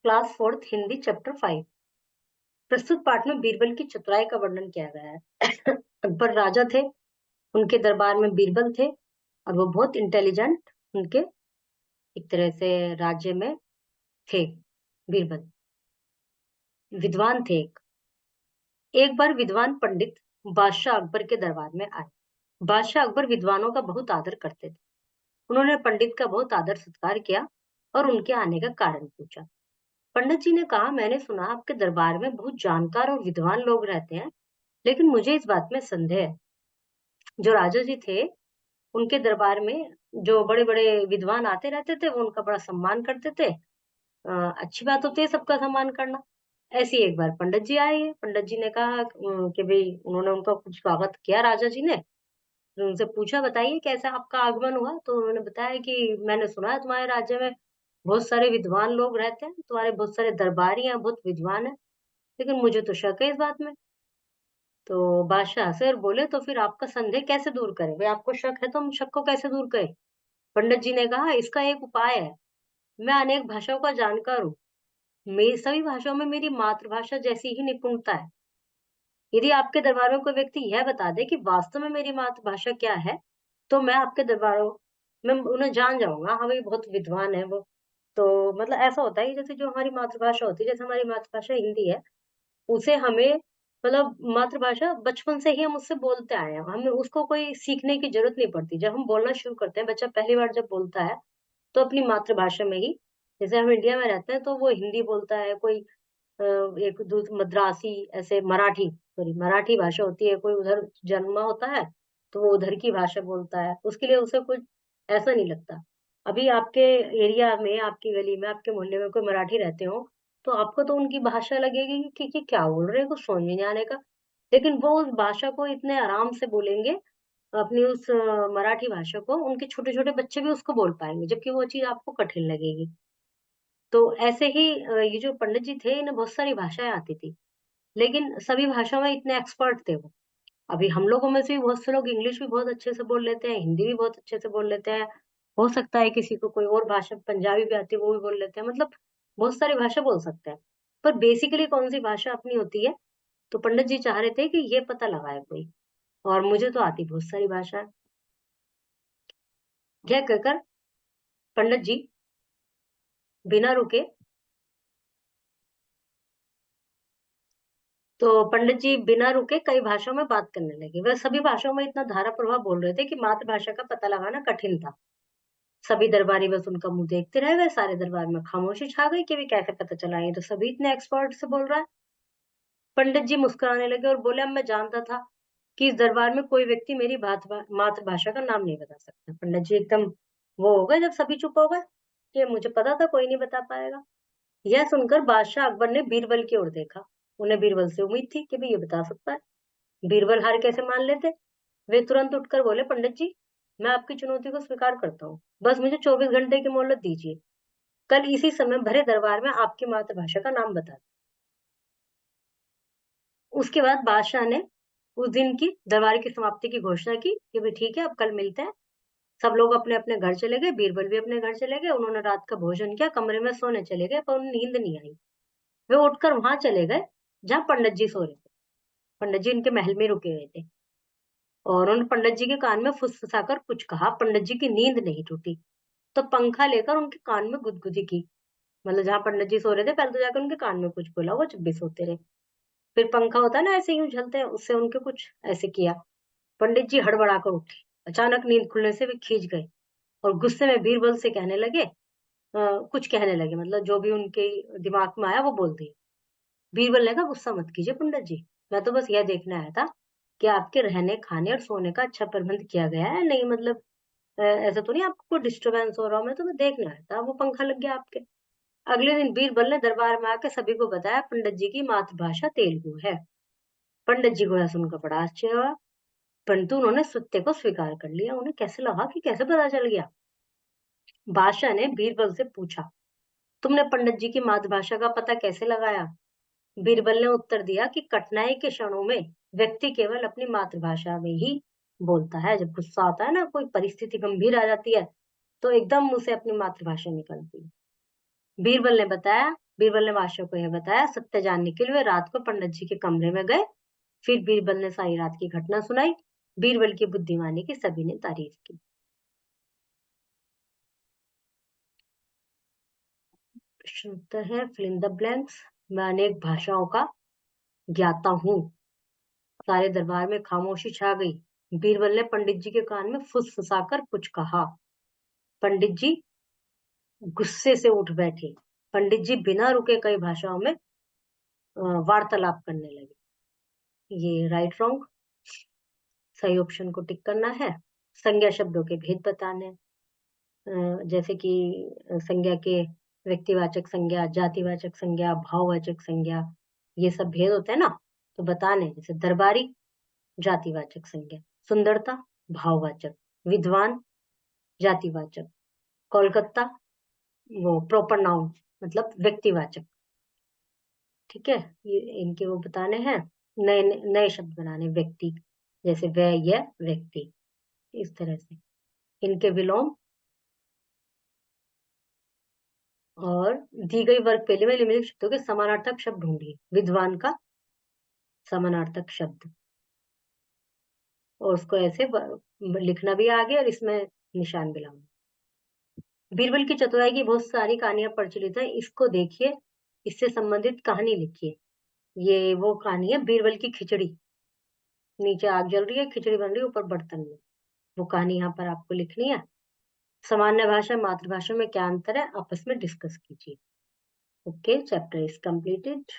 Class 4th Hindi chapter 5। प्रस्तुत पाठ में बीरबल की चतुराई का वर्णन किया गया है। अकबर राजा थे, उनके दरबार में बीरबल थे और वो बहुत इंटेलिजेंट उनके एक तरह से राज्य में थे। बीरबल विद्वान थे। एक बार विद्वान पंडित बादशाह अकबर के दरबार में आए। बादशाह अकबर विद्वानों का बहुत आदर करते थे। उन्होंने पंडित का बहुत आदर सत्कार किया और उनके आने का कारण पूछा। पंडित जी ने कहा, मैंने सुना आपके दरबार में बहुत जानकार और विद्वान लोग रहते हैं, लेकिन मुझे इस बात में संदेह है। जो राजा जी थे, उनके दरबार में जो बड़े बड़े विद्वान आते रहते थे, वो उनका बड़ा सम्मान करते थे। अच्छी बात होती है सबका सम्मान करना। ऐसे ही एक बार पंडित जी आए। पंडित जी ने कहा कि भाई, उन्होंने उनका कुछ स्वागत किया राजा जी ने। फिर उनसे पूछा, बताइए कैसा आपका आगमन हुआ। तो उन्होंने बताया कि मैंने सुना है तुम्हारे राज्य में बहुत सारे विद्वान लोग रहते हैं, तुम्हारे बहुत सारे दरबारी हैं, बहुत विद्वान हैं, लेकिन मुझे तो शक है इस बात में। तो बादशाह से और बोले, तो फिर आपका संदेह कैसे दूर करें? भाई आपको शक है तो हम शक को कैसे दूर करें? पंडित जी ने कहा, इसका एक उपाय है। मैं अनेक भाषाओं का जानकार हूँ। मेरी सभी भाषाओं में मेरी मातृभाषा जैसी ही निपुणता है। यदि आपके दरबार में कोई व्यक्ति यह बता दे कि वास्तव में मेरी मातृभाषा क्या है, तो मैं आपके दरबारों में उन्हें जान जाऊंगा। हाँ भाई, बहुत विद्वान है वो। तो मतलब ऐसा होता है कि जैसे जो हमारी मातृभाषा होती है, जैसे हमारी मातृभाषा हिंदी है, उसे हमें मतलब मातृभाषा बचपन से ही हम उससे बोलते आए हैं। हमें उसको कोई सीखने की जरूरत नहीं पड़ती। जब हम बोलना शुरू करते हैं, बच्चा पहली बार जब बोलता है तो अपनी मातृभाषा में ही, जैसे हम इंडिया में रहते हैं तो वो हिंदी बोलता है, कोई एक दूसरी मद्रासी, ऐसे मराठी, सॉरी मराठी भाषा होती है, कोई उधर जन्मा होता है तो वो उधर की भाषा बोलता है, उसके लिए उसे कुछ ऐसा नहीं लगता। अभी आपके एरिया में, आपकी गली में, आपके मोहल्ले में कोई मराठी रहते हो, तो आपको तो उनकी भाषा लगेगी कि क्या बोल रहे हैं, कुछ समझ में नहीं आने का। लेकिन वो उस भाषा को इतने आराम से बोलेंगे, अपनी उस मराठी भाषा को, उनके छोटे छोटे बच्चे भी उसको बोल पाएंगे, जबकि वो चीज आपको कठिन लगेगी। तो ऐसे ही ये जो पंडित जी थे, इन्हें बहुत सारी भाषाएं आती थी, लेकिन सभी भाषाओं में इतने एक्सपर्ट थे वो। अभी हम लोगों में से भी बहुत से लोग इंग्लिश भी बहुत अच्छे से बोल लेते हैं, हिंदी भी बहुत अच्छे से बोल लेते हैं। हो सकता है किसी को कोई और भाषा, पंजाबी भी आती है, वो भी बोल लेते हैं। मतलब बहुत सारी भाषा बोल सकते हैं, पर बेसिकली कौन सी भाषा अपनी होती है। तो पंडित जी चाह रहे थे कि ये पता लगाए कोई, और मुझे तो आती बहुत सारी भाषा है। यह कहकर पंडित जी बिना रुके बिना रुके कई भाषाओं में बात करने लगे। वह सभी भाषाओं में इतना धारा प्रवाह बोल रहे थे कि मातृभाषा का पता लगाना कठिन था। सभी दरबारी बस उनका मुंह देखते रह गए। सारे दरबार में खामोशी छा गई कि भी कैसे पता चला, ये तो सभी इतने एक्सपर्ट से बोल रहा है। पंडित जी मुस्कुराने लगे और बोले, अब मैं जानता था कि इस दरबार में कोई व्यक्ति मेरी मातृभाषा का नाम नहीं बता सकता। पंडित जी एकदम वो हो गए जब सभी चुप हो गए, कि मुझे पता था कोई नहीं बता पाएगा। यह सुनकर बादशाह अकबर ने बीरबल की ओर देखा। उन्हें बीरबल से उम्मीद थी कि भी ये बता सकता है। बीरबल हार कैसे मान लेते। वे तुरंत उठकर बोले, पंडित जी, मैं आपकी चुनौती को स्वीकार करता हूँ, बस मुझे 24 घंटे की मोहलत दीजिए। कल इसी समय भरे दरबार में आपकी मातृभाषा का नाम बता। उसके बाद बादशाह ने उस दिन की दरबार की समाप्ति की घोषणा की कि भाई ठीक है, अब कल मिलते हैं। सब लोग अपने अपने घर चले गए, बीरबल भी अपने घर चले गए। उन्होंने रात का भोजन किया, कमरे में सोने चले गए, पर उन्हें नींद नहीं आई। वे उठकर वहां चले गए जहां पंडित जी सो रहे थे। पंडित जी इनके महल में रुके हुए थे और उन्होंने पंडित जी के कान में फुसफुसाकर कुछ कहा। पंडित जी की नींद नहीं टूटी, तो पंखा लेकर उनके कान में गुदगुदी की। मतलब जहां पंडित जी सो रहे थे, पहले तो जाकर उनके कान में कुछ बोला, वो जब भी सोते रहे। फिर पंखा होता है ना, ऐसे यूं झलते हैं, उससे उनके कुछ ऐसे किया। पंडित जी हड़बड़ाकर उठे। अचानक नींद खुलने से वे खींच गए और गुस्से में बीरबल से कहने लगे, कुछ कहने लगे, मतलब जो भी उनके दिमाग में आया वो बोल दिए। बीरबल ने कहा, गुस्सा मत कीजिए पंडित जी, मैं तो बस यह देखने आया था कि आपके रहने खाने और सोने का अच्छा प्रबंध किया गया है नहीं। मतलब ऐसा तो नहीं आपको कोई डिस्टरबेंस हो रहा हो, मैं तो मैं देखने आया था, वो पंखा लग गया आपके। अगले दिन बीरबल ने दरबार में आकर सभी को बताया, पंडित जी की मातृभाषा तेलुगु है। पंडित जी को यह सुनकर बड़ा आश्चर्य हुआ, परंतु उन्होंने सत्य को स्वीकार कर लिया। उन्हें कैसे लगा कि कैसे पता चल गया। बादशाह ने बीरबल से पूछा, तुमने पंडित जी की मातृभाषा का पता कैसे लगाया? बीरबल ने उत्तर दिया कि कठिनाई के क्षणों में व्यक्ति केवल अपनी मातृभाषा में ही बोलता है। जब गुस्सा आता है ना, कोई परिस्थिति गंभीर आ जाती है, तो एकदम उसे अपनी मातृभाषा निकलती है। बीरबल ने बताया बीरबल ने बादशाह को यह बताया। सत्य जानने के लिए वे रात को पंडित जी के कमरे में गए। फिर बीरबल ने सारी रात की घटना सुनाई। बीरबल की बुद्धिमानी की सभी ने तारीफ की। प्रश्न उत्तर है फिल इन द ब्लैंक्स। मैं अनेक भाषाओं का ज्ञाता हूँ। सारे दरबार में खामोशी छा गई। बीरबल ने पंडित जी के कान में फुसफुसाकर कुछ कहा। पंडित जी गुस्से से उठ बैठे। पंडित जी बिना रुके कई भाषाओं में वार्तालाप करने लगे। ये राइट रॉन्ग, सही ऑप्शन को टिक करना है। संज्ञा शब्दों के भेद बताने, जैसे कि संज्ञा के व्यक्तिवाचक संज्ञा, जातिवाचक संज्ञा, भाववाचक संज्ञा, ये सब भेद होते हैं ना, तो बताने। जैसे दरबारी जातिवाचक संज्ञा, सुंदरता भाववाचक, विद्वान जातिवाचक, कोलकाता वो प्रॉपर नाउन मतलब व्यक्तिवाचक। ठीक है, ये इनके वो बताने हैं। नए नए शब्द बनाने, व्यक्ति जैसे वह यह व्यक्ति, इस तरह से इनके विलोम। और दी गई वर्ग पहले में निम्नलिखित शब्दों के समानार्थक शब्द ढूंढिए। विद्वान का समानार्थक शब्द, और उसको ऐसे लिखना भी आगे और इसमें निशान भी लाऊंगा। बीरबल की चतुराई की बहुत सारी कहानियां प्रचलित है, इसको देखिए, इससे संबंधित कहानी लिखिए। ये वो कहानी है बीरबल की खिचड़ी। नीचे आग जल रही है, खिचड़ी बन रही है ऊपर बर्तन में, वो कहानी यहाँ पर आपको लिखनी है। सामान्य भाषा मातृभाषा में क्या अंतर है, आपस में डिस्कस कीजिए। Okay, chapter is completed.